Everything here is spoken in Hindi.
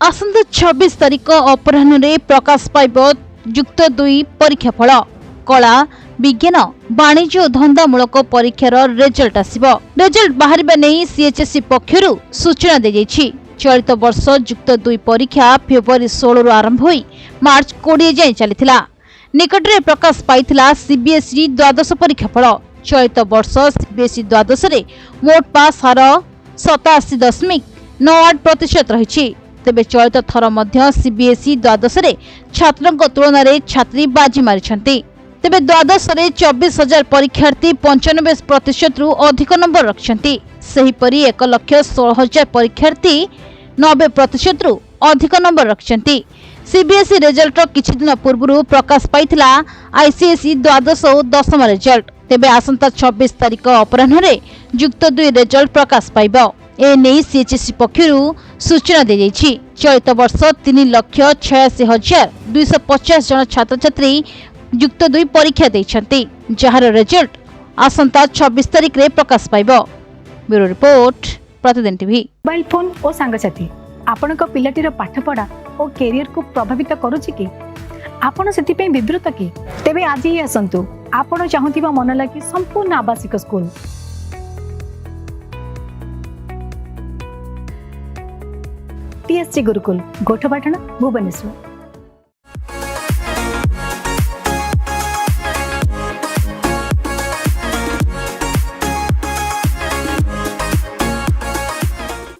आसंता 26 तारिख अपराह्न रे प्रकाश पाइब युक्त 2 परीक्षा फल कला विज्ञान वाणिज्य और धंदामूलक परीक्षार रिजल्ट आसिबो। रिजल्ट बाहरिबा नै सीएचएससी पक्षरु सूचना दे जायछि। चलित वर्ष युक्त 2 परीक्षा फेब्रुआरी 16 आरंभ होई मार्च 20 जाए चलिथिला। निकटरे प्रकाश पाइथिला सीबीएसई द्वादश परीक्षा फल। चलित वर्ष सीबीएसई द्वादश रे मोट पास हार 87.98% रहिछि। तेबे चलित थर मध्य सीबीएसई द्वादश रे छात्रक तुलन में छात्री बाजी मारिछंती। तेबे द्वादश रे 24,000 परीक्षार्थी 95% रु अधिक नंबर रखिछंती। सेहीपरि 1,16,000 परीक्षार्थी 90% रु अधिक नंबर रखिछंती। सीबीएसई रिजल्ट किछि दिन पूर्व प्रकाश पाइथिला आईसीएसई द्वादश और दशम रिजल्ट। तेबे आसंता 26 तारिख अपराह्न रे युक्त 2 रिजल्ट प्रकाश पाइबो। ए नै सीएचएससी पक्षरु सूचना दे जायछि। चलित वर्ष 3,86,250 जन छात्र छात्री युक्त 2 परीक्षा दैछंती, जहार रिजल्ट आसंता 26 तारिख रे प्रकाश पाइबो। ब्यूरो रिपोर्ट प्रतिदिन टीवी। मोबाइल फोन और सांगसाथी आपणक पिलाटीर पाठपढ़ा और कैरियर को प्रभावित करूछि कि आपण सेति पे विब्रत कि तेबे आज ही आसंतु आपण चाहुथिबा मन लागी संपूर्ण आवासिक स्कूल टीएससी गुरुकुल गोठपाटण भुवनेश्वर।